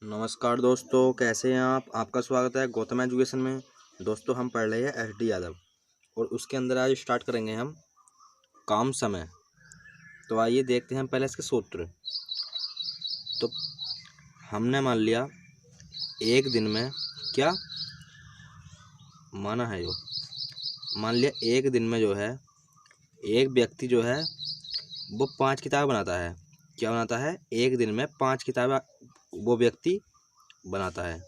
नमस्कार दोस्तों, कैसे हैं आप। आपका स्वागत है गौतम एजुकेशन में। दोस्तों, हम पढ़ रहे हैं एस.डी. यादव और उसके अंदर आज स्टार्ट करेंगे हम काम समय। तो आइए देखते हैं पहले इसके सूत्र। तो हमने मान लिया एक दिन में क्या माना है, मान लिया एक दिन में जो है एक व्यक्ति जो है वो 5 किताब बनाता है। क्या बनाता है? एक दिन में 5 किताब वो व्यक्ति बनाता है।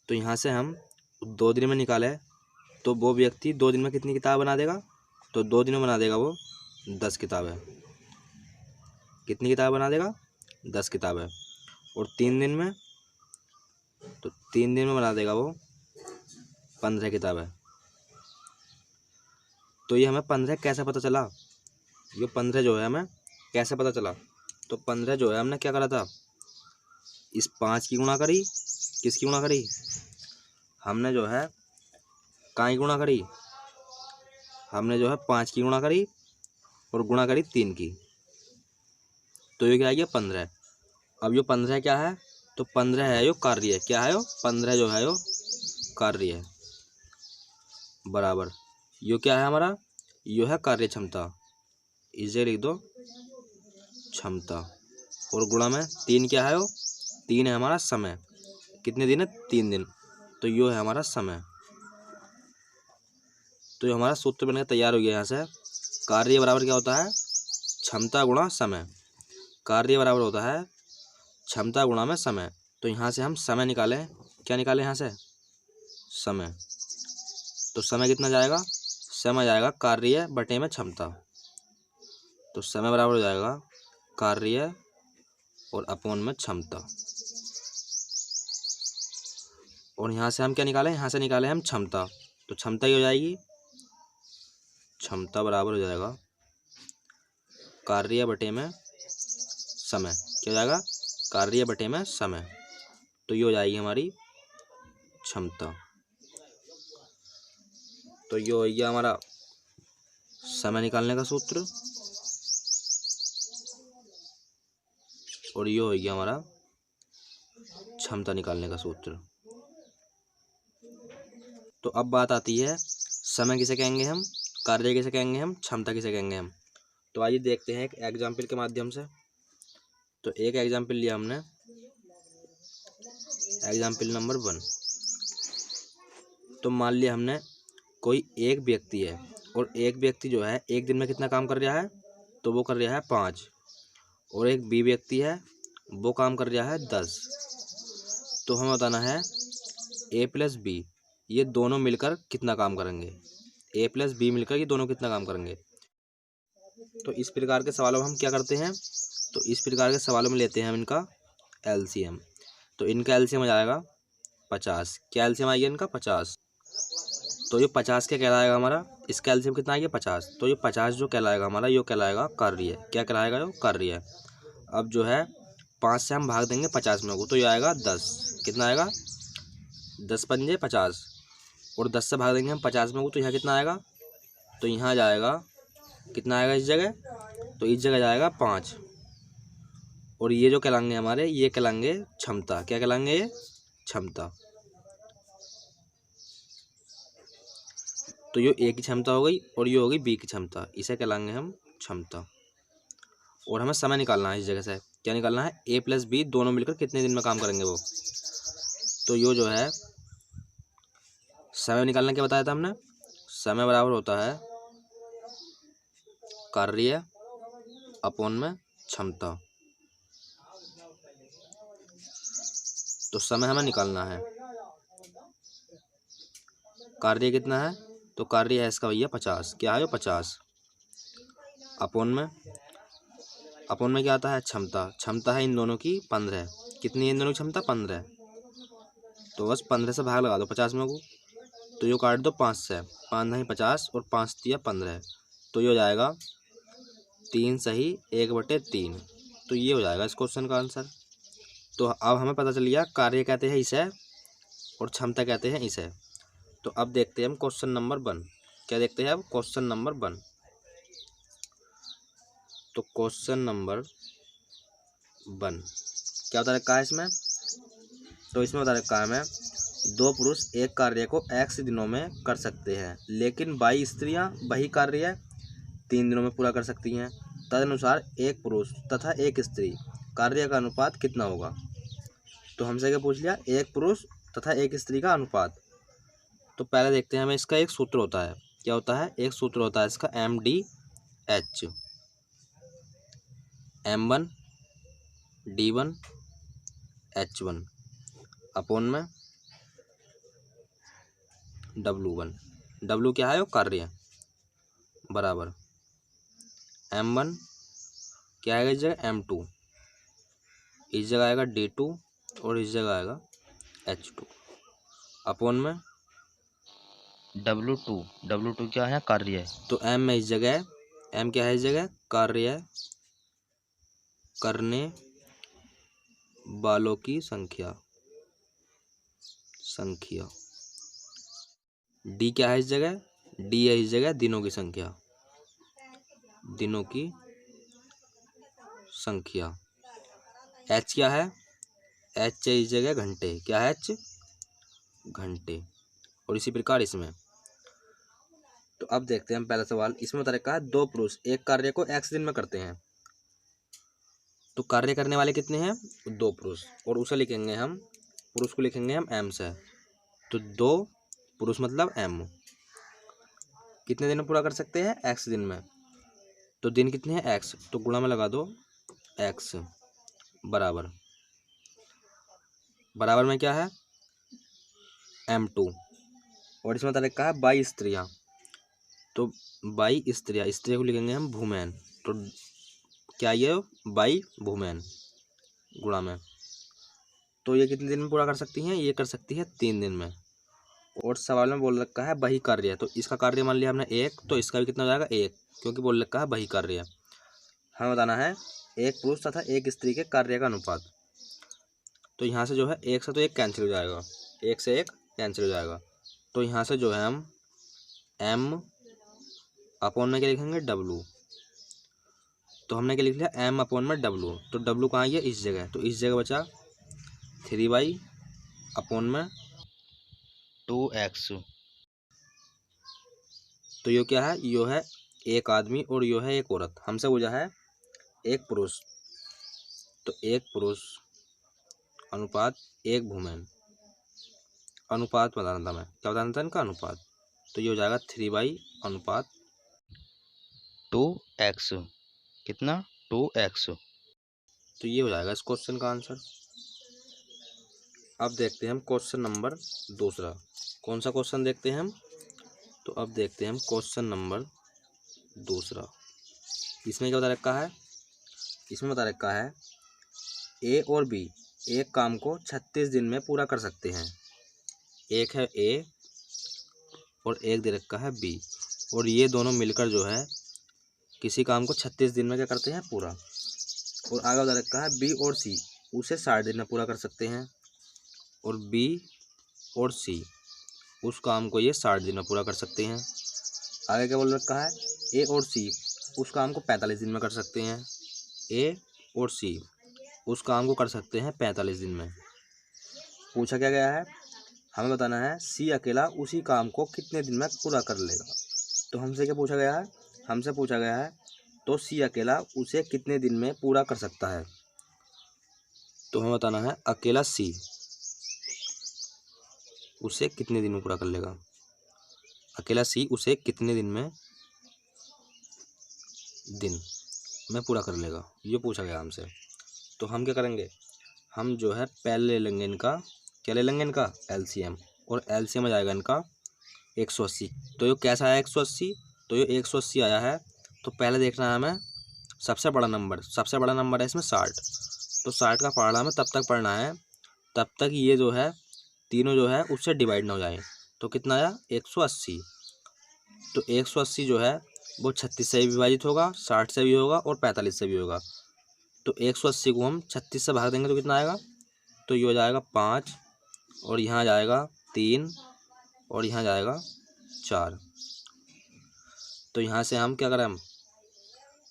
तो यहाँ से हम 2 दिन में निकाले तो वो व्यक्ति 2 दिन में कितनी किताब बना देगा? तो 2 दिन में बना देगा वो 10 किताबें। कितनी किताब बना देगा? 10 किताबें। और 3 दिन में, तो 3 दिन में बना देगा वो 15 किताबें। तो ये हमें 15 कैसे पता चला? ये 15 जो है हमें कैसे पता चला? तो 15 जो है हमने क्या करा था, इस 5 की गुणा करी। किसकी गुणा करी? हमने जो है काई गुणा करी, हमने जो है 5 की गुणा करी और गुणा करी 3 की। तो ये क्या आ गया? 15। अब ये 15 क्या है? तो 15 है यो कार्य। क्या है यो? 15 जो है यो कार्य है। बराबर यो क्या है हमारा? यो है कार्य क्षमता। इसे लिख दो क्षमता। और गुणा में 3 क्या है यो? 3 है हमारा समय। कितने दिन है? 3 दिन। तो यो है हमारा समय। तो ये हमारा सूत्र बनकर तैयार हो गया। यहाँ से कार्य बराबर क्या होता है? क्षमता गुणा समय। कार्य बराबर होता है क्षमता गुणा में समय। तो यहाँ से हम समय निकालें। क्या निकालें यहाँ से? समय। तो समय कितना जाएगा? समय जाएगा कार्य बटे में क्षमता। तो समय बराबर हो जाएगा कार्य और अपॉन में क्षमता। और यहाँ से हम क्या निकालें? यहाँ से निकालें हम क्षमता। तो क्षमता ही हो जाएगी, क्षमता बराबर हो जाएगा कार्य बटे में समय। क्या हो जाएगा? कार्य बटे में समय। तो ये हो जाएगी हमारी क्षमता। तो ये हो गया हमारा समय निकालने का सूत्र और ये हो गया हमारा क्षमता निकालने का सूत्र। तो अब बात आती है समय किसे कहेंगे हम, कार्य किसे कहेंगे हम, क्षमता किसे कहेंगे हम। तो आइए देखते हैं एक एग्जाम्पल के माध्यम से। तो एक एग्जाम्पल लिया हमने, एग्जाम्पल नंबर 1। तो मान लिया हमने कोई एक व्यक्ति है और एक व्यक्ति जो है एक दिन में कितना काम कर रहा है? तो वो कर रहा है 5। और एक बी व्यक्ति है वो काम कर रहा है 10। तो हमें बताना है ए प्लस बी ये दोनों मिलकर कितना काम करेंगे। ए प्लस बी मिलकर ये दोनों कितना काम करेंगे। तो इस प्रकार के सवालों में हम क्या करते हैं? तो इस प्रकार के सवालों में लेते हैं हम इनका एलसीएम। तो इनका एलसीएम आ जाएगा 50। क्या एलसीएम आएगा इनका? 50। तो ये 50 क्या कहलाएगा हमारा? इसका एलसीएम कितना आएगा? 50। तो ये 50 जो कहलाएगा हमारा, ये कहलाएगा कार्य। क्या कहलाएगा? जो कार्य। अब जो है 5 से हम भाग देंगे 50 में को, तो ये आएगा 10। कितना आएगा? 10 पंजे 50। और 10 से भाग देंगे हम 50 में को, तो यहाँ कितना आएगा? तो यहाँ जाएगा कितना आएगा इस जगह? तो इस जगह जाएगा 5। और ये जो कहलाएंगे हमारे, ये कहलाएंगे क्षमता। क्या कहलाएंगे? ये क्षमता। तो ये ए की क्षमता हो गई और ये हो गई बी की क्षमता। इसे कहलाएंगे हम क्षमता। और हमें समय निकालना है इस जगह से। क्या निकालना है? ए प्लस बी दोनों मिलकर कितने दिन में काम करेंगे वो। तो ये जो है समय निकालना, क्या बताया था हमने? समय बराबर होता है कार्य अपॉन में क्षमता। तो समय हमें निकालना है। कार्य कितना है? तो कार्य है इसका भैया 50। क्या है? 50 अपॉन में क्या आता है? क्षमता। क्षमता है इन दोनों की 15। कितनी है इन दोनों की क्षमता? 15। तो बस 15 से भाग लगा दो 50 में को, तो ये काट दो 5 से। 5 नहीं 50 और 5 दिया 15। तो ये हो जाएगा 3 सही 1/3। तो ये हो जाएगा इस क्वेश्चन का आंसर। तो अब हमें पता चल गया कार्य कहते हैं इसे और क्षमता कहते हैं इसे। तो अब देखते हैं हम क्वेश्चन नंबर 1। क्या देखते हैं अब? Question number 1। तो क्वेश्चन नंबर 1 क्या बता रखा है इसमें? तो इसमें बता रखा है हमें 2 पुरुष एक कार्य को x दिनों में कर सकते हैं, लेकिन 22 स्त्रियां वही कार्य 3 दिनों में पूरा कर सकती हैं। तदनुसार एक पुरुष तथा एक स्त्री कार्य का अनुपात कितना होगा? तो हमसे क्या पूछ लिया? एक पुरुष तथा एक स्त्री का अनुपात। तो पहले देखते हैं, हमें इसका एक सूत्र होता है। क्या होता है? एक सूत्र होता है इसका MDH, M1 D1 H1 upon में W1। W क्या है? वो कार्य, बराबर M1 क्या आएगा इस जगह? M2, इस जगह आएगा D2 और इस जगह आएगा H2 अपॉन में W2 क्या है? कार्य है। तो M में इस जगह, M क्या है इस जगह? कार्य है, करने वालों की संख्या। D क्या है इस जगह? D है इस जगह दिनों की संख्या। H क्या है? H है इस जगह घंटे। क्या है H? घंटे। और इसी प्रकार इसमें। तो अब देखते हैं हम पहला सवाल। इसमें बता रखा है 2 पुरुष एक कार्य को x दिन में करते हैं। तो कार्य करने वाले कितने हैं? 2 पुरुष। और उसे लिखेंगे हम, पुरुष को लिखेंगे हम m से। तो 2 पुरुष मतलब m कितने दिन में पूरा कर सकते हैं? x दिन में। तो दिन कितने हैं? x, तो गुणा में लगा दो x बराबर में क्या है? M2। और इसमें बता रखा है 22 स्त्रियाँ। तो 22 स्त्रियाँ को लिखेंगे हम वुमेन। तो क्या ये 22 वुमेन गुणा में। तो ये कितने दिन में पूरा कर सकती हैं? ये कर सकती है 3 दिन में। और सवाल में बोल रखा है वही कार्य है। तो इसका कार्य मान लिया हमने 1, तो इसका भी कितना हो जाएगा? 1, क्योंकि बोल रखा है वही कार्य है। हमें बताना है एक पुरुष तथा एक स्त्री के कार्य का अनुपात। तो यहाँ से जो है 1 से तो 1 कैंसिल हो जाएगा, 1 से 1 कैंसिल हो जाएगा। तो यहाँ से जो है हम M अपॉन में क्या लिखेंगे? W। तो हमने क्या लिख लिया? M अपॉन में W। तो W कहाँ है? इस जगह। तो इस जगह बचा 3y अपॉन में 2x। तो यो क्या है? यो है एक आदमी और यो है एक औरत। हमसे पूछा है एक पुरुष, तो एक पुरुष अनुपात एक वुमेन। अनुपात बताना था, मैं क्या बताना था? इनका अनुपात। तो ये हो जाएगा 3y अनुपात 2x। कितना? 2x। तो ये हो जाएगा इस क्वेश्चन का आंसर। अब देखते हैं हम क्वेश्चन नंबर दूसरा। कौन सा क्वेश्चन देखते हैं हम? तो अब देखते हैं हम क्वेश्चन नंबर दूसरा। इसमें क्या बता रखा है? इसमें बता रखा है ए और बी एक काम को 36 दिन में पूरा कर सकते हैं। एक है ए और एक दे रखा है बी, और ये दोनों मिलकर जो है किसी काम को 36 दिन में क्या करते हैं? पूरा। और आगे बता रखा है बी और सी उसे 60 दिन में पूरा कर सकते हैं, और बी और सी उस काम को ये 60 दिन में पूरा कर सकते हैं। आगे क्या बोल रखा है? ए और सी उस काम को 45 दिन में कर सकते हैं। ए और सी उस काम को कर सकते हैं 45 दिन में। पूछा क्या गया है? हमें बताना है सी अकेला उसी काम को कितने दिन में पूरा कर लेगा। तो हमसे क्या पूछा गया है? हमसे पूछा गया है तो सी अकेला उसे कितने दिन में पूरा कर सकता है। तो हमें बताना है अकेला सी उसे कितने दिन में पूरा कर लेगा। अकेला सी उसे कितने दिन में पूरा कर लेगा, ये पूछा गया हमसे। तो हम क्या करेंगे? हम जो है पहले ले लेंगे इनका, क्या ले लेंगे? इनका LCM। और LCM आ जाएगा इनका 180। तो ये कैसा आया 180? तो ये 180 आया है। तो पहले देखना है हमें सबसे बड़ा नंबर है इसमें 60। तो 60 का पढ़ना हमें तब तक पढ़ना है तब तक ये जो है तीनों जो है उससे डिवाइड ना हो जाए। तो कितना आया? 180। तो 180 जो है वो 36 से भी विभाजित होगा, 60 से भी होगा और 45 से भी होगा। तो 180 को हम 36 से भाग देंगे तो कितना आएगा? तो ये हो जाएगा 5, और यहाँ जाएगा 3, और यहाँ जाएगा 4। तो यहाँ से हम क्या करें?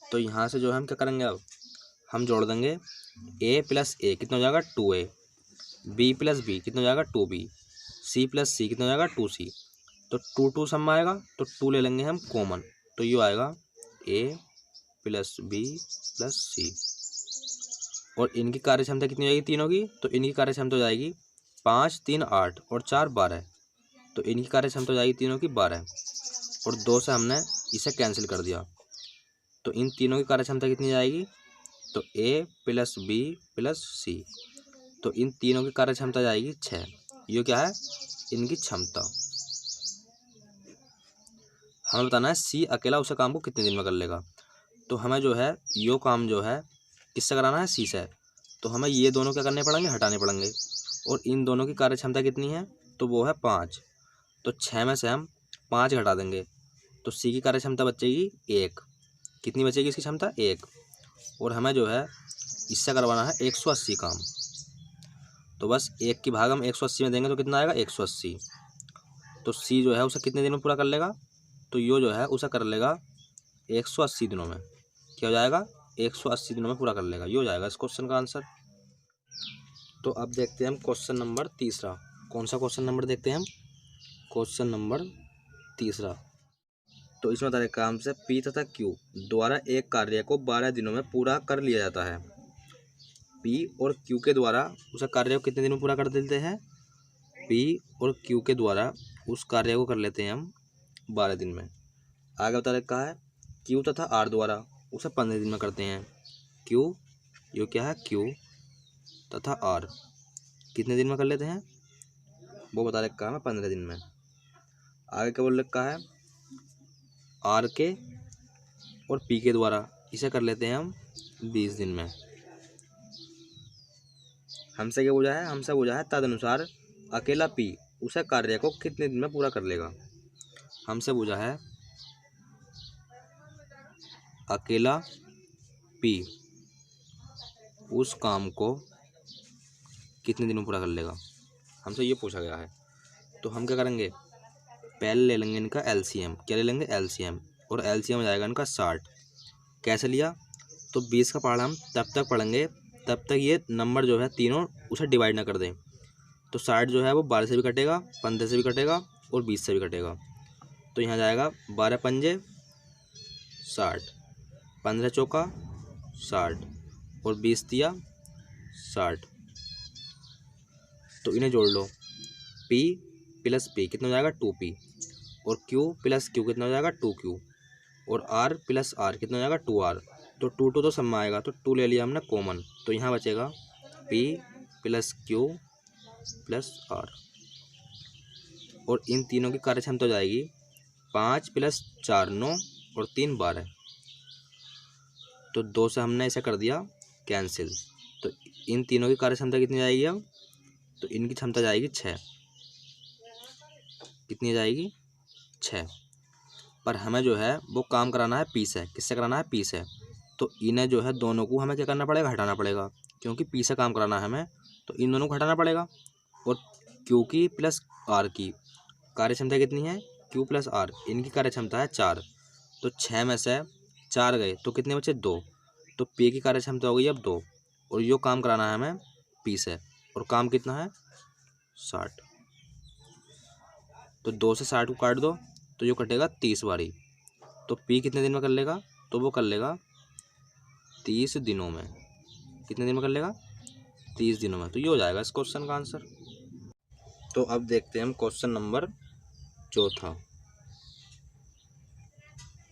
तो यहाँ से जो है हम क्या करेंगे? अब हम जोड़ देंगे ए प्लस ए कितना हो जाएगा 2a, बी प्लस बी कितना हो जाएगा 2b, सी प्लस सी कितना हो जाएगा 2c। तो 2 सब में आएगा तो 2 ले लेंगे हम कॉमन, तो ये आएगा a प्लस बी प्लस सी। और इनकी कार्य क्षमता कितनी हो जाएगी तीनों की, तो इनकी कार्य क्षमता हो जाएगी 5 3 8 और 4 12। तो इनकी कार्य क्षमता हो जाएगी तीनों की 12, और 2 से हमने इसे कैंसिल कर दिया। तो इन तीनों की कार्य क्षमता कितनी जाएगी, तो a प्लस बी प्लस सी। तो इन तीनों की कार्य क्षमता जाएगी 6। ये क्या है, इनकी क्षमता। हमें बताना है सी अकेला उसे काम को कितने दिन में कर लेगा। तो हमें जो है यो काम जो है किससे कराना है, सी से। तो हमें ये दोनों क्या करने पड़ेंगे, हटाने पड़ेंगे। और इन दोनों की कार्य क्षमता कितनी है, तो वो है 5। तो 6 में से हम 5 घटा देंगे, तो सी की कार्य क्षमता बचेगी 1। कितनी बचेगी इसकी क्षमता, 1। और हमें जो है इससे करवाना है 180 काम। तो बस 1 की भाग हम 180 में देंगे तो कितना आएगा 180। तो सी जो है उसे कितने दिन में पूरा कर लेगा, तो यो जो है उसे कर लेगा 180 दिनों में। क्या हो जाएगा, 180 दिनों में पूरा कर लेगा। ये हो जाएगा इस क्वेश्चन का आंसर। तो अब देखते हैं हम क्वेश्चन नंबर तीसरा। कौन सा क्वेश्चन नंबर देखते हैं हम, क्वेश्चन नंबर तीसरा। तो इसमें तरह काम से पी तथा क्यू द्वारा एक कार्य को 12 दिनों में पूरा कर लिया जाता है। पी और क्यू के द्वारा उस कार्य को कितने दिन में पूरा कर देते हैं, पी और क्यू के द्वारा उस कार्य को कर लेते हैं हम 12 दिन में। आगे बता रखा है क्यू तथा आर द्वारा उसे 15 दिन में करते हैं। क्यू, ये क्या है क्यू तथा आर कितने दिन में कर लेते हैं, वो बता रखा है 15 दिन में। आगे क्या बोल रखा है, आर के और पी के द्वारा इसे कर लेते हैं हम 20 दिन में। हमसे क्या पूछा है, हमसे पूछा है तदनुसार अकेला पी उसे कार्य को कितने दिन में पूरा कर लेगा। हमसे पूछा है अकेला पी उस काम को कितने दिन में पूरा कर लेगा, हमसे ये पूछा गया है। तो हम क्या करेंगे, पहले ले लेंगे इनका एलसीएम। क्या ले लेंगे, एलसीएम। और एलसीएम हो जाएगा इनका 60। कैसे लिया, तो 20 का पहाड़ा हम तब तक पढ़ेंगे तब तक ये नंबर जो है तीनों उसे डिवाइड ना कर दें। तो 60 जो है वो 12 से भी कटेगा, 15 से भी कटेगा और 20 से भी कटेगा। तो यहाँ जाएगा 12 पंजे 60, 15 चौका 60 और 20 दिया 60। तो इन्हें जोड़ लो, P प्लस P कितना हो जाएगा 2P, और Q प्लस Q कितना हो जाएगा 2Q, और R प्लस R कितना हो जाएगा 2R। तो 2 2 तो सब में आएगा, तो 2 ले लिया हमने कॉमन। तो यहाँ बचेगा P plus Q plus R। और इन तीनों की कार्य क्षमता हो जाएगी 5 प्लस 4 9 और 3 12। तो 2 से हमने इसे कर दिया कैंसिल। तो इन तीनों की कार्य क्षमता कितनी जाएगी अब, तो इनकी क्षमता जाएगी 6। कितनी जाएगी 6। पर हमें जो है वो काम कराना है पी से। किससे कराना है, पी से। तो इन्हें जो है दोनों को हमें क्या करना पड़ेगा, हटाना पड़ेगा, क्योंकि पी से काम कराना है हमें। तो इन दोनों को हटाना पड़ेगा। और क्यू की प्लस आर की कार्य क्षमता कितनी है, क्यू प्लस आर इनकी कार्य क्षमता है 4। तो 6 में से 4 गए तो कितने बचे 2। तो पी की कार्य क्षमता हो गई अब 2, और यो काम कराना है हमें पी से। और काम कितना है 60। तो 2 से 60 को काट दो तो यो कटेगा 30 बारी। तो पी कितने दिन में कर लेगा, तो वो कर लेगा 30 दिनों में। कितने दिन में कर लेगा, 30 दिनों में। तो ये हो जाएगा इस क्वेश्चन का आंसर। तो अब देखते हैं हम क्वेश्चन नंबर चौथा।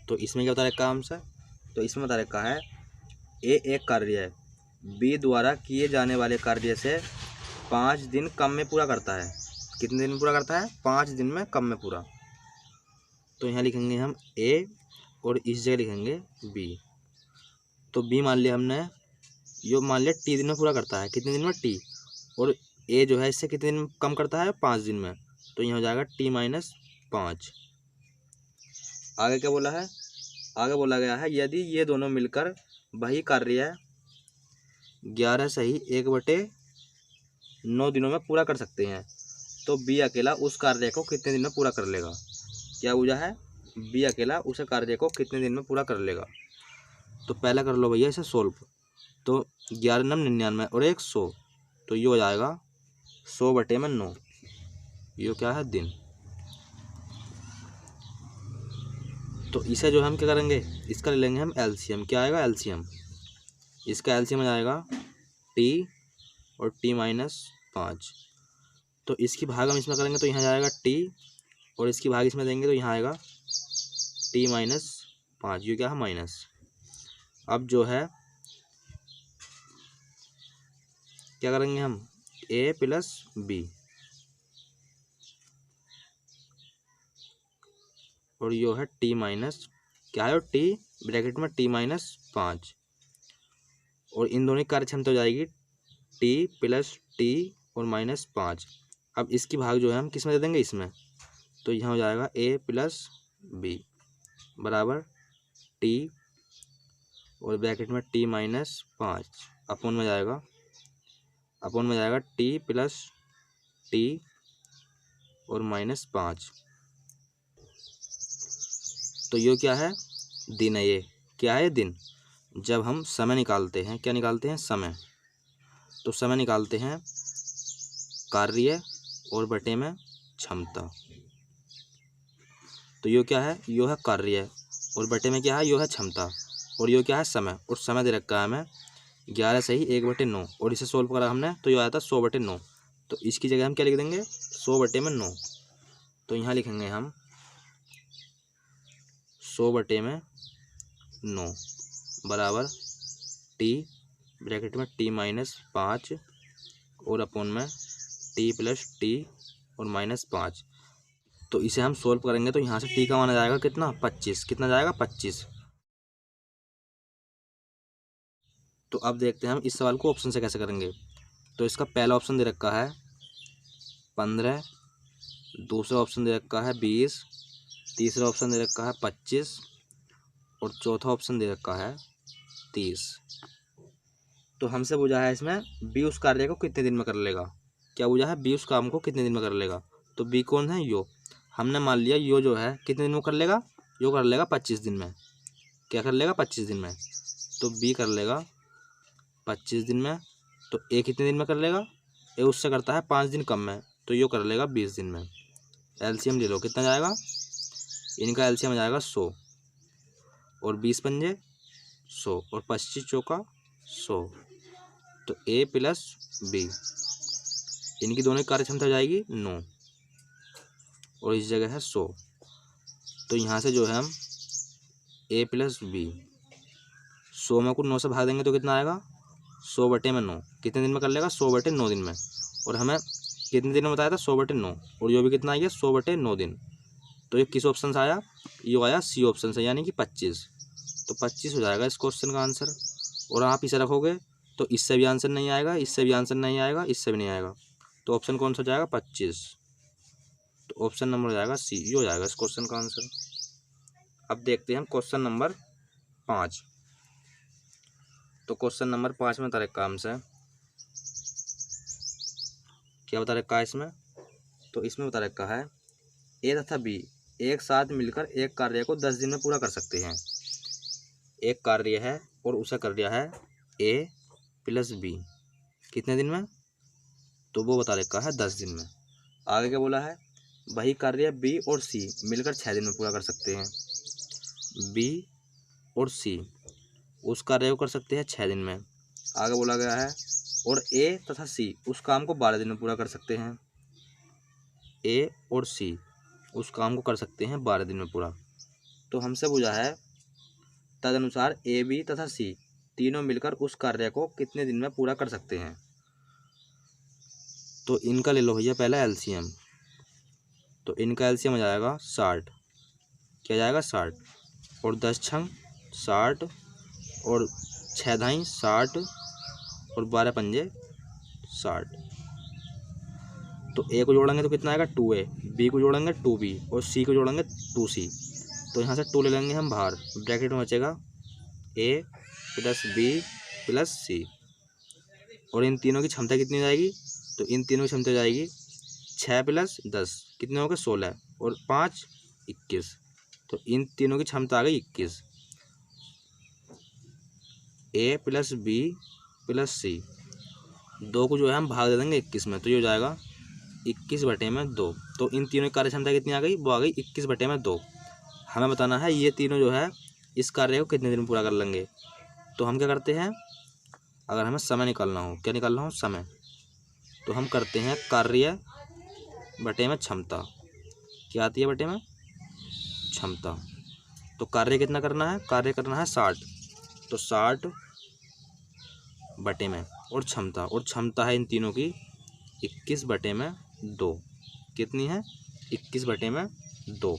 तो इसमें क्या बता रखा है हमसे, तो इसमें बता रखा है ए एक कार्य है, बी द्वारा किए जाने वाले कार्य से 5 दिन कम में पूरा करता है। कितने दिन में पूरा करता है, 5 दिन में कम में पूरा। तो यहाँ लिखेंगे हम ए और इस जगह लिखेंगे बी। तो बी मान लिया हमने, यो मान लिया टी दिन में पूरा करता है। कितने दिन में, टी। और ए जो है इससे कितने दिन कम करता है, 5 दिन में। तो यहाँ हो जाएगा टी माइनस 5। आगे क्या बोला है, आगे बोला गया है यदि ये दोनों मिलकर वही कार्य 11 सही 1/9 दिनों में पूरा कर सकते हैं, तो बी अकेला उस कार्य को कितने दिन में पूरा कर लेगा। क्या पूछा है, बी अकेला उस कार्य को कितने दिन में पूरा कर लेगा। तो पहला कर लो भैया इसे सोल्व। तो 11 9 99 और 1 100, तो ये हो जाएगा 100/9। ये क्या है? दिन। तो इसे जो हम क्या करेंगे, इसका ले लेंगे हम एलसीएम। क्या आएगा? एलसीएम। इसका एलसीएम आ जाएगा टी और t-5। तो इसकी भाग हम इसमें करेंगे तो यहाँ जाएगा टी, और इसकी भाग इसमें देंगे तो यहाँ आएगा t-5। ये क्या है? माइनस। अब जो है क्या करेंगे हम? a प्लस b, और यो है t-, क्या है? t ब्रैकेट में t-5, और इन दोनों की कार्य क्षमता हो जाएगी t प्लस t और -5। अब इसकी भाग जो है हम किस में दे देंगे? इसमें। तो यहाँ हो जाएगा a प्लस b बराबर t और ब्रैकेट में t-5 अपोन में जाएगा t प्लस t और -5। तो ये क्या है? दिन है। ये क्या है? दिन। जब हम समय निकालते हैं, क्या निकालते हैं? समय। तो समय निकालते हैं कार्य और बटे में क्षमता। तो यो क्या है? यो है कार्य, और बटे में क्या है? यो है क्षमता, और यो क्या है? समय। और समय दे रखा है हमें 11 से ही 1/9, और इसे सोल्व करा हमने तो ये आया था 100/9। तो इसकी जगह हम क्या लिख देंगे? 100/9। तो यहाँ लिखेंगे हम 100/9 बराबर टी ब्रैकेट में t-5 और अपोन में t प्लस t और -5। तो इसे हम सोल्व करेंगे तो यहाँ से t का मान आ जाएगा कितना? 25। कितना जाएगा? 25। तो अब देखते हैं हम इस सवाल को ऑप्शन से कैसे करेंगे। तो इसका पहला ऑप्शन दे रखा है 15, दूसरा ऑप्शन दे रखा है 20, तीसरा ऑप्शन दे रखा है 25 और चौथा ऑप्शन दे रखा है 30। तो हमसे पूछा है इसमें बी उस कार्य को कितने दिन में कर लेगा। क्या पूछा है? बी उस काम को कितने दिन में कर लेगा। तो बी कौन है? यो। हमने मान लिया यो जो है कितने दिन में कर लेगा? यो कर लेगा 25 दिन में। क्या कर लेगा? 25 दिन में। तो बी कर लेगा 25 दिन में। तो ए कितने दिन में कर लेगा? ए उससे करता है 5 दिन कम में, तो यो कर लेगा 20 दिन में। एलसीएम ले लो, कितना जाएगा? इनका एलसीएम आ जाएगा 100, और 20 पंजे 100 और 25 चौका 100। तो ए प्लस बी, इनकी दोनों की कार्य क्षमता हो जाएगी 9, और इस जगह है 100। तो यहाँ से जो है हम ए प्लस बी 100 में को 9 से भाग देंगे तो कितना आएगा? 100/9। कितने दिन में कर लेगा? 100/9 दिन में। और हमें कितने दिन में बताया था? 100/9, और ये भी कितना आ गया? 100/9 दिन। तो ये किस ऑप्शन से आया? ये आया सी ऑप्शन से, यानी कि 25। तो 25 हो जाएगा इस क्वेश्चन का आंसर। और आप इसे रखोगे तो इससे भी आंसर नहीं आएगा, इससे भी आंसर नहीं आएगा, इससे भी नहीं आएगा। तो ऑप्शन कौन सा हो जाएगा? 25। तो ऑप्शन नंबर हो जाएगा सी। ये हो जाएगा इस क्वेश्चन का आंसर। अब देखते हैं हम क्वेश्चन नंबर 5। तो क्वेश्चन नंबर 5 में बता रखा है हमसे, क्या बता रखा है इसमें? तो इसमें बता रखा है ए तथा बी एक साथ मिलकर एक कार्य को 10 दिन में पूरा कर सकते हैं। एक कार्य है और उसे कर दिया है ए प्लस बी, कितने दिन में? तो वो बता रखा है 10 दिन में। आगे क्या बोला है? वही कार्य बी और सी मिलकर 6 दिन में पूरा कर सकते हैं। बी और सी उस कार्य को कर सकते हैं 6 दिन में। आगे बोला गया है और ए तथा सी उस काम को 12 दिन में पूरा कर सकते हैं। ए और सी उस काम को कर सकते हैं 12 दिन में पूरा। तो हमसे पूछा है तदनुसार ए बी तथा सी तीनों मिलकर उस कार्य को कितने दिन में पूरा कर सकते हैं। तो इनका ले लो भैया पहला एलसीएम। तो इनका एलसीएम आ जाएगा 60। क्या जाएगा? 60, और 10 छंग 60, और 6 धाई 60, और 12 पंजे 60। तो ए को जोड़ेंगे तो कितना आएगा? 2a, बी को जोड़ेंगे 2b, और सी को जोड़ेंगे 2c। तो यहाँ से 2 ले लेंगे हम बाहर, ब्रैकेट में बचेगा a plus b plus c। और इन तीनों की क्षमता कितनी हो जाएगी? तो इन तीनों की क्षमता हो जाएगी 6 + 10 कितने हो गए? 16, और 5 21। तो इन तीनों की क्षमता आ गई 21। ए प्लस बी प्लस सी, 2 को जो है हम भाग दे देंगे 21 में, तो ये हो जाएगा 21/2। तो इन तीनों की कार्य क्षमता कितनी आ गई, वो आ गई 21/2। हमें बताना है ये तीनों जो है इस कार्य को कितने दिन में पूरा कर लेंगे। तो हम क्या करते हैं, अगर हमें समय निकालना हो, क्या निकालना हो, समय, तो हम करते हैं कार्य बटे में क्षमता। क्या आती है बटे में, क्षमता। तो कार्य कितना करना है, कार्य करना है 60, तो 60 बटे में, और क्षमता है इन तीनों की 21/2। कितनी है, 21/2।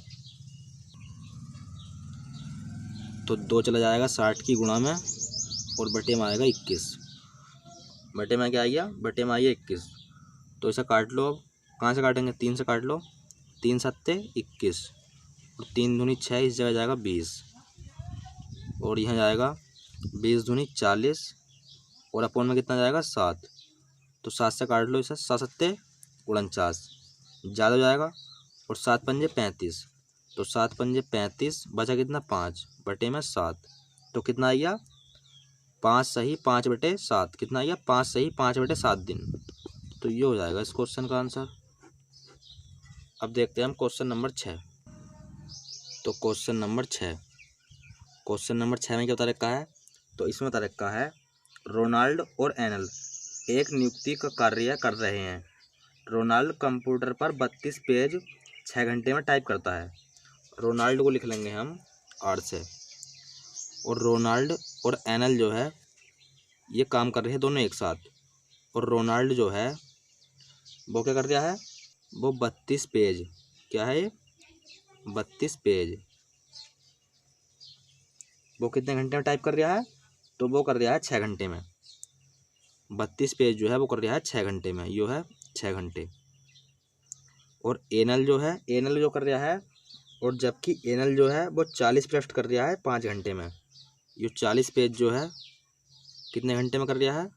तो 2 चला जाएगा 60 की गुणा में, और बटे में आएगा 21। बटे में क्या आ गया, बटे में आइए 21। तो इसे काट लो, अब कहाँ से काटेंगे, 3 से काट लो, 3 सत्ते 21, और 3 दूनी 6, इस जगह जाएगा 20, और यहाँ जाएगा 20 दूनी 40, और अपोन में कितना जाएगा 7। तो 7 से काट लो इसे, 7 सत्ते 49, ज़्यादा हो जाएगा, और 7 पंजे 35, तो 7 पंजे 35, बचा कितना 5 बटे में 7। तो कितना आ गया, 5 सही 5/7, कितना आ गया 5 सही 5/7 दिन। तो ये हो जाएगा इस क्वेश्चन का आंसर। अब देखते हैं हम क्वेश्चन नंबर 6। तो क्वेश्चन नंबर 6 में क्या बता रखा है, तो इसमें बता रखा है रोनाल्ड और एनल एक नियुक्ति का कार्य कर रहे हैं। रोनाल्ड कंप्यूटर पर 32 पेज 6 घंटे में टाइप करता है। रोनाल्ड को लिख लेंगे हम आर से, और रोनाल्ड और एनल जो है ये काम कर रहे हैं दोनों एक साथ। और रोनाल्ड जो है वो क्या कर रहा है, वो 32 पेज, क्या है ये 32 पेज, वो कितने घंटे में टाइप कर रहा है, तो वो कर रहा है 6 घंटे में। 32 पेज जो है वो कर रहा है 6 घंटे में, यो है 6 घंटे। और एनल जो कर रहा है, और जबकि एनल जो है वो 40 पृष्ठ कर रहा है 5 घंटे में। यो 40 पेज जो है कितने घंटे में कर रहा है,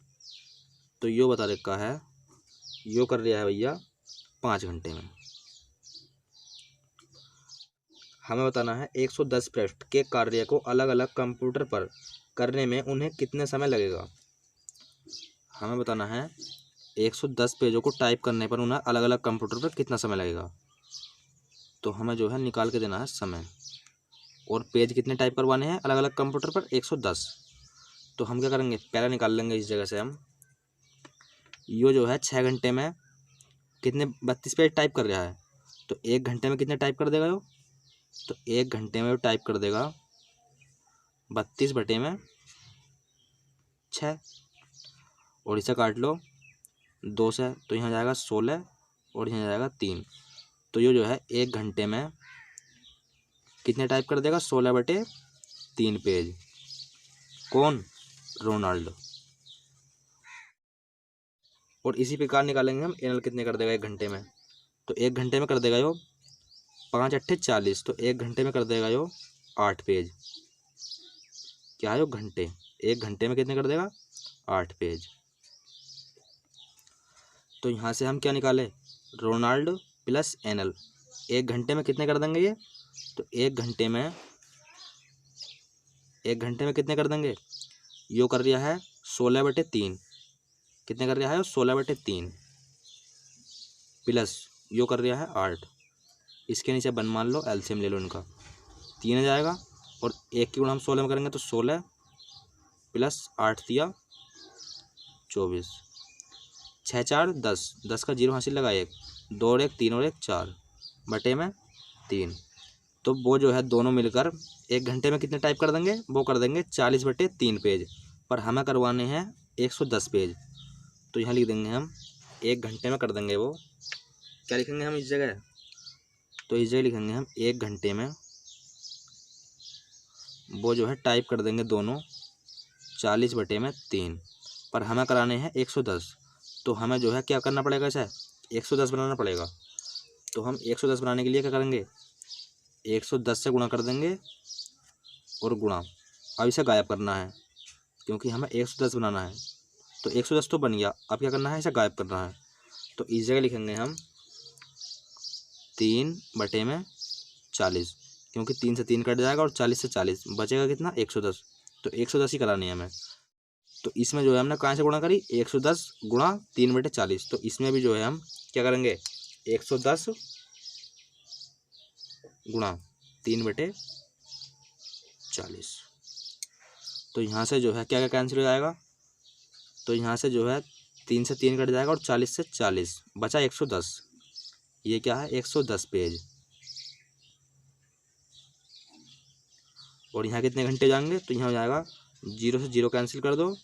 तो यो बता रखा है, यो कर रहा है भैया 5 घंटे में। हमें बताना है 110 पृष्ठ के कार्य को अलग अलग कंप्यूटर पर करने में उन्हें कितने समय लगेगा। हमें बताना है 110 पेजों को टाइप करने पर उन्हें अलग अलग कंप्यूटर पर कितना समय लगेगा। तो हमें जो है निकाल के देना है समय, और पेज कितने टाइप करवाने हैं अलग अलग कंप्यूटर पर, 110। तो हम क्या करेंगे, पहले निकाल लेंगे इस जगह से हम, यो जो है 6 घंटे में कितने 32 पेज टाइप कर रहा है, तो 1 घंटे में कितने टाइप कर देगा यो, तो 1 घंटे में टाइप कर देगा 32/6, और इसे काट लो 2 से, तो यहाँ जाएगा 16, और यहाँ जाएगा 3। तो ये जो है 1 घंटे में कितने टाइप कर देगा, 16/3 पेज। कौन, रोनाल्डो। और इसी प्रकार निकालेंगे हम एनल कितने कर देगा 1 घंटे में, तो 1 घंटे में कर देगा यो 5 अट्ठे 40, तो 1 घंटे में कर देगा यो 8 पेज। क्या है यो घंटे, 1 घंटे में कितने कर देगा 8 पेज। तो यहाँ से हम क्या निकाले, रोनाल्डो प्लस एनल 1 घंटे में कितने कर देंगे ये, तो 1 घंटे में कितने कर देंगे, यो कर रहा है 16/3, कितने कर रहा है 16/3, प्लस यो कर रहा है 8, इसके नीचे बन मान लो, एलसीएम ले लो इनका, 3 आ जाएगा, और 1 की गुणा हम 16 में करेंगे तो 16 प्लस 8 दिया 24, 6 4 10, 10 का 0 हासिल लगा 1, 2 और 1 3 और 1 4 बटे में 3। तो वो जो है दोनों मिलकर 1 घंटे में कितने टाइप कर देंगे, वो कर देंगे 40/3 पेज, पर हमें करवाने हैं 110 पेज। तो यहाँ लिख देंगे हम 1 घंटे में कर देंगे वो, क्या लिखेंगे हम इस जगह, तो इस जगह लिखेंगे हम 1 घंटे में वो जो है टाइप कर देंगे दोनों 40/3, पर हमें कराने हैं 110। तो हमें जो है क्या करना पड़ेगा, इसे 110 बनाना पड़ेगा। तो हम 110 बनाने के लिए क्या करेंगे, 110 से गुणा कर देंगे, और गुणा, अब इसे गायब करना है क्योंकि हमें 110 बनाना है। तो 110 तो बन गया, अब क्या करना है, इसे गायब करना है। तो इस जगह लिखेंगे हम 3/40, क्योंकि 3 से 3 कट जाएगा और 40 से 40 बचेगा कितना 110। तो 110 ही करानी है हमें। तो इसमें जो है हमने कहाँ से गुणा करी, 110 गुणा 3/40। तो इसमें भी जो है हम क्या करेंगे, 110 गुणा 3/40। तो यहाँ से जो है क्या क्या कैंसिल हो जाएगा, तो यहाँ से जो है 3 से 3 कट जाएगा और 40 से 40 बचा 110। ये क्या है, 110 पेज। और यहाँ कितने घंटे जाएंगे, तो यहाँ हो जाएगा 0 से 0 कैंसिल कर दो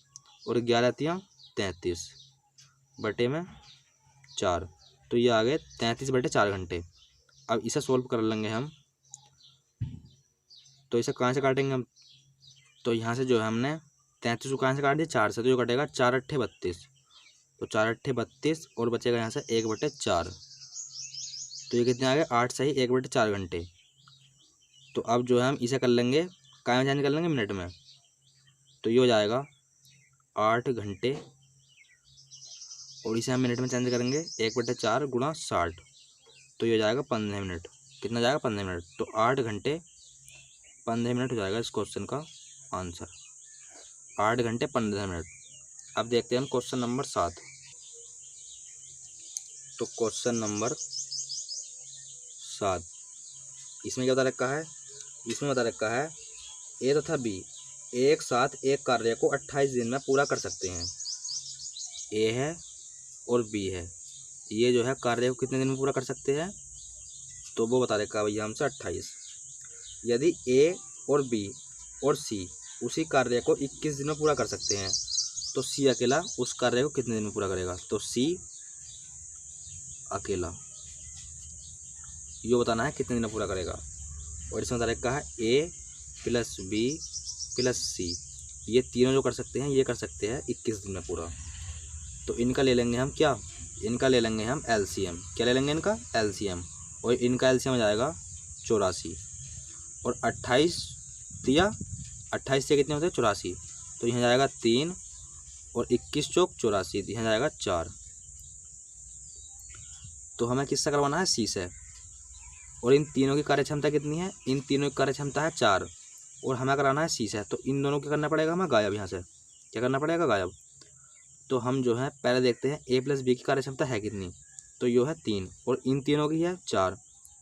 और 11×3 = 33/4। तो ये आ गए 33/4 घंटे। अब इसे सोल्व कर लेंगे हम। तो इसे कहाँ से काटेंगे हम, तो यहाँ से जो है हमने 33 को कहाँ से काट दिया, 4 से, तो जो कटेगा 4×8 = 32। तो 4×8 = 32 और बचेगा यहाँ से 1/4। तो ये कितने आ गए, 8 सही 1/4 घंटे। तो अब जो है हम इसे कर लेंगे, काय में चेंज कर लेंगे, मिनट में। तो ये हो जाएगा 8 घंटे और इसे हम मिनट में चेंज करेंगे, 1/4 गुणा 60। तो ये हो जाएगा 15 मिनट। कितना जाएगा, 15 मिनट। तो 8 घंटे 15 मिनट हो जाएगा इस क्वेश्चन का आंसर। 8 घंटे 15 मिनट। अब देखते हैं हम क्वेश्चन नंबर 7। तो क्वेश्चन नंबर 7, इसमें क्या बता रखा है, इसमें बता रखा है ए तथा बी एक साथ एक कार्य को 28 दिन में पूरा कर सकते हैं। ए है और बी है, ये जो है कार्य को कितने दिन में पूरा कर सकते हैं, तो वो बता रखा है भैया हमसे 28। यदि ए और बी और सी उसी कार्य को 21 दिन में पूरा कर सकते हैं, तो सी अकेला उस कार्य को कितने दिन में पूरा करेगा। तो सी अकेला ये बताना है कितने दिन में पूरा करेगा। और इसमें बता रखा है ए प्लस बी प्लस सी, ये तीनों जो कर सकते हैं ये कर सकते हैं 21 दिन में पूरा। तो इनका ले लेंगे हम क्या, इनका ले लेंगे हम एलसीएम। क्या ले लेंगे, इनका एलसीएम। और इनका एलसीएम हो जाएगा 84 और 28 दिया, 28 से कितने होते हैं 84। तो यहाँ जाएगा 3 और 21 चौक 84, यहाँ जाएगा 4। तो हमें किससे करवाना है, सी से। और इन तीनों की कार्यक्षमता कितनी है, इन तीनों की कार्यक्षमता है 4 और हमें कराना है सी से। तो इन दोनों को करना पड़ेगा हमें गायब, यहाँ से क्या करना पड़ेगा, गायब। तो हम जो है पहले देखते हैं ए प्लस बी की कार्यक्षमता है कितनी। तो ये है 3 और इन तीनों की है 4,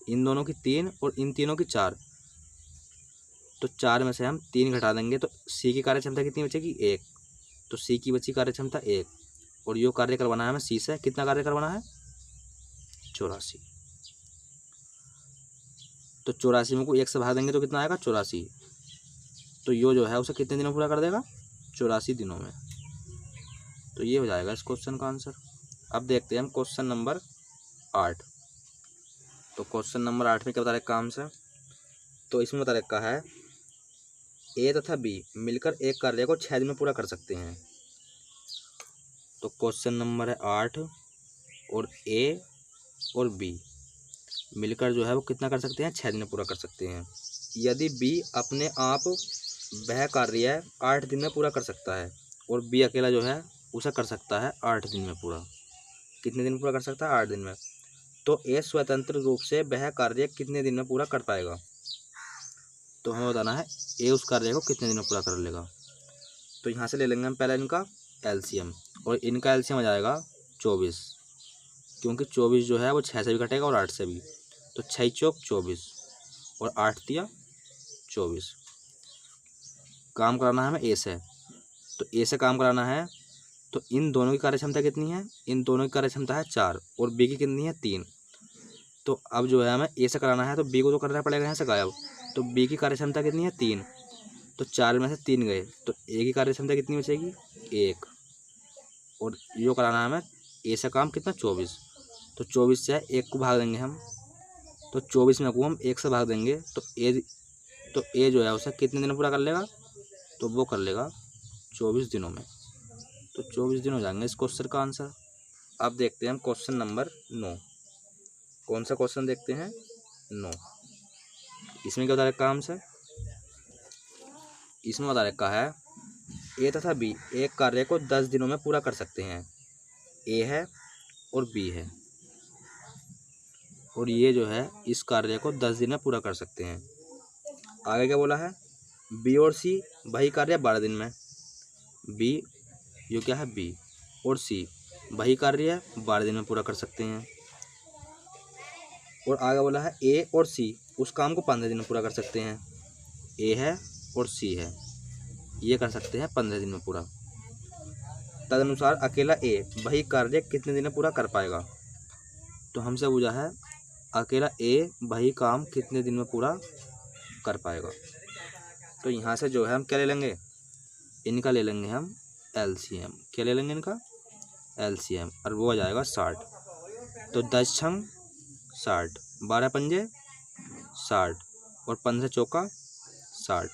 इन दोनों की 3 और इन तीनों की 4। तो 4 में से हम 3 घटा देंगे तो सी की कार्यक्षमता कितनी बचेगी, 1। तो सी की बची कार्यक्षमता 1 और यो कार्य करवाना है हमें सी से। कितना कार्य करवाना है, 84। तो 84 में को 1 से भाग देंगे तो कितना आएगा, 84। तो यो जो है उसे कितने दिनों में पूरा कर देगा, 84 दिनों में। तो ये हो जाएगा इस क्वेश्चन का आंसर। अब देखते हैं हम क्वेश्चन नंबर 8। तो क्वेश्चन नंबर 8 में क्या बता रखा है हमसे, तो इसमें बता रखा है ए तथा बी मिलकर एक कार्य को 6 दिन में पूरा कर सकते हैं। तो क्वेश्चन नंबर है 8 और ए और बी मिलकर जो है वो कितना कर सकते हैं, 6 दिन में पूरा कर सकते हैं। यदि बी अपने आप वह कार्य 8 दिन में पूरा कर सकता है और बी अकेला जो है उसे कर सकता है 8 दिन में पूरा। कितने दिन पूरा कर सकता है, 8 दिन में। तो ए स्वतंत्र रूप से वह कार्य कितने दिन में पूरा कर पाएगा। तो हमें बताना है ए उस कार्य को कितने दिन में पूरा कर लेगा। तो यहाँ से ले लेंगे हम पहले इनका एलसीएम और इनका एलसीएम आ जाएगा 24, क्योंकि 24 जो है वो 6 से भी कटेगा और 8 से भी। तो 6 चौक 24 और 8 दिया 24। काम कराना है हमें ए से, तो ए से काम कराना है। तो इन दोनों की कार्यक्षमता कितनी है, इन दोनों की कार्यक्षमता है 4 और बी की कितनी है 3। तो अब जो है हमें ए से कराना है तो बी को तो करना पड़ेगा यहाँ से गायब। तो बी की कार्यक्षमता कितनी है 3, तो 4 में से 3 गए तो ए की कार्यक्षमता कितनी बचेगी, 1। और यो कराना है हमें ए से काम कितना, 24। तो 24 से 1 को भाग देंगे हम, तो 24 में को हम 1 से भाग देंगे तो ए जो है उसे कितने दिन में पूरा कर लेगा, तो वो कर लेगा 24 दिनों में। तो 24 दिन हो जाएंगे इस क्वेश्चन का आंसर। अब देखते हैं हम क्वेश्चन नंबर 9। कौन सा क्वेश्चन देखते हैं, 9। इसमें क्या बता रखा है हमसे, इसमें बता रखा है ए तथा बी एक कार्य को 10 दिनों में पूरा कर सकते हैं। ए है और बी है और ये जो है इस कार्य को 10 दिन में पूरा कर सकते हैं। आगे क्या बोला है, बी और सी वही कार्य 12 दिन में, बी यो क्या है बी, और सी वही कार्य है 12 दिन में पूरा कर सकते हैं। और आगे बोला है ए और सी उस काम को 15 दिन में पूरा कर सकते हैं। ए है और सी है, ये कर सकते हैं 15 दिन में पूरा। तदनुसार अकेला ए वही कार्य कितने दिन में पूरा कर पाएगा। तो हमसे पूछा है अकेला ए वही काम कितने दिन में पूरा कर पाएगा। तो यहाँ से जो है हम क्या ले लेंगे, इनका ले लेंगे हम एलसीएम। क्या ले लेंगे इनका एलसीएम, और वो आ जाएगा 60। तो 10 छंग 60, 12 पंजे 60 और 15 चौका 60।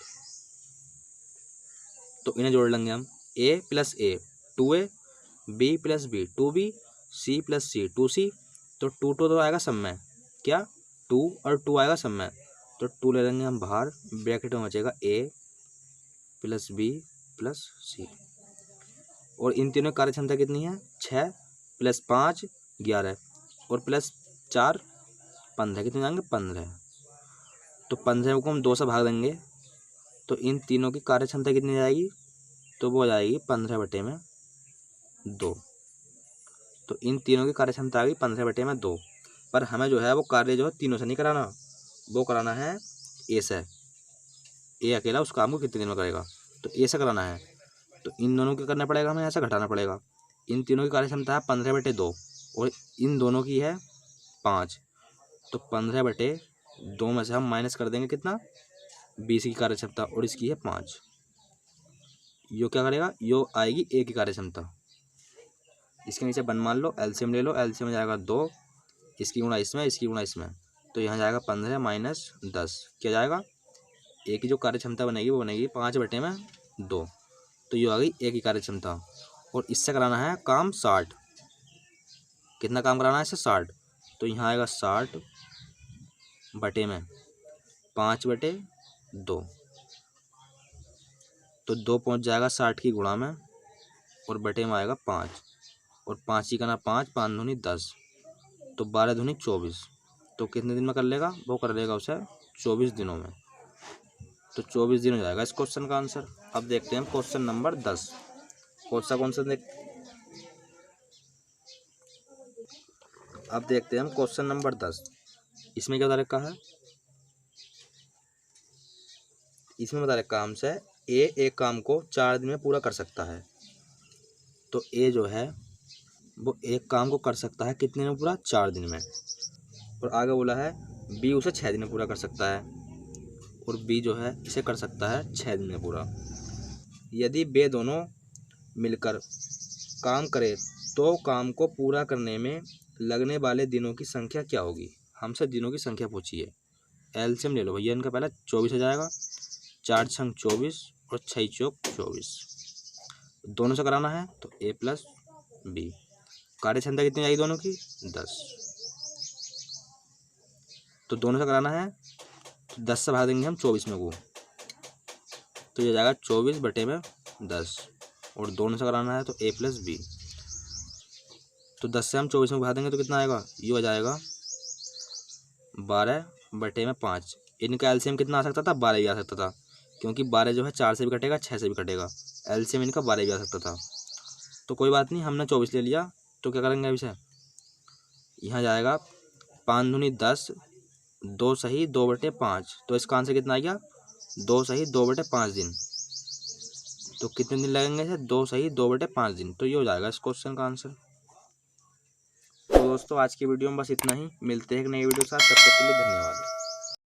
तो इन्हें जोड़ लेंगे हम, A plus A 2a, B plus B 2b, C plus C 2c। तो 2 तो आएगा सब में, क्या 2 और 2 आएगा सब में, तो 2 ले लेंगे हम बाहर, ब्रैकेट में बचेगा a प्लस बी प्लस सी। और इन तीनों की कार्य क्षमता कितनी है 6 प्लस 5 11 और प्लस 4 15, कितने जाएंगे 15। तो 15 को हम 2 से भाग देंगे तो इन तीनों की कार्य क्षमता कितनी जाएगी, तो वो आ जाएगी 15/2। तो इन तीनों की कार्य क्षमता आ गई 15/2। पर हमें जो है वो कार्य जो है तीनों से नहीं कराना, वो कराना है ए से। ए अकेला उस काम को कितने दिन में करेगा, तो ए से कराना है। तो इन दोनों को करना पड़ेगा, हमें ऐसा घटाना पड़ेगा। इन तीनों की कार्य क्षमता है 15/2 और इन दोनों की है 5। तो 15/2 में से हम माइनस कर देंगे कितना 20 की कार्य क्षमता, और इसकी है 5। यो क्या करेगा, यो आएगी ए की कार्य क्षमता। इसके नीचे 1 मान लो, एलसीएम ले लो, एलसीएम में जाएगा 2, इसकी गुणा इसमें, इसकी गुणा इसमें। तो यहाँ जाएगा 15 माइनस 10, क्या जाएगा ए की जो कार्य क्षमता बनेगी वो बनेगी 5/2। तो ये आ गई ए की कार्य क्षमता। और इससे कराना है काम 60, कितना काम कराना है इससे 60। तो यहाँ आएगा 60 बटे में 5/2। तो 2 पहुँच जाएगा 60 की गुणा में, और बटे में आएगा 5, और 5 ही करना 5, 5 दूनी 10, तो 12 दूनी 24। तो कितने दिन में कर लेगा, वो कर लेगा उसे 24 दिनों में। तो 24 दिन हो जाएगा इस क्वेश्चन का आंसर। अब देखते हैं हम क्वेश्चन नंबर 10। कौन सा अब देखते हैं हम क्वेश्चन नंबर 10। इसमें क्या बता रखा है, इसमें बता रखा हमसे ए एक काम को 4 दिन में पूरा कर सकता है। तो ए जो है वो एक काम को कर सकता है कितने में पूरा, 4 दिन में। और आगे बोला है बी उसे 6 दिन में पूरा कर सकता है, और बी जो है इसे कर सकता है 6 दिन में पूरा। यदि वे दोनों मिलकर काम करें तो काम को पूरा करने में लगने वाले दिनों की संख्या क्या होगी। हमसे दिनों की संख्या पूछी है। एलसीएम ले लो भैया इनका, पहला 24 हो जाएगा, 4 छंग 24 और 6 चौक 24। दोनों से कराना है तो ए प्लस बी। कार्य क्षमता कितनी आएगी दोनों की 10। तो दोनों से कराना है तो 10 से भाग देंगे हम 24 में को, तो ये जाएगा 24/10। और दोनों से कराना है तो ए प्लस बी। तो 10 से हम 24 में भाग देंगे तो कितना आएगा, ये हो जाएगा 12/5। इनका एलसीएम कितना आ सकता था, 12 भी आ सकता था, क्योंकि 12 जो है 4 से भी कटेगा, 6 से भी कटेगा। एलसीएम इनका 12 भी आ सकता था। तो कोई बात नहीं, हमने 24 ले लिया। तो क्या करेंगे अभी से, यहाँ जाएगा 5 दूनी 10, 2 सही 2/5। तो इसका आंसर कितना आ गया, 2 सही 2/5 दिन। तो कितने दिन लगेंगे इसे, 2 सही 2/5 दिन। तो ये हो जाएगा इस क्वेश्चन का आंसर। तो दोस्तों आज की वीडियो में बस इतना ही, मिलते हैं एक नई वीडियो के साथ, तब तक के लिए धन्यवाद।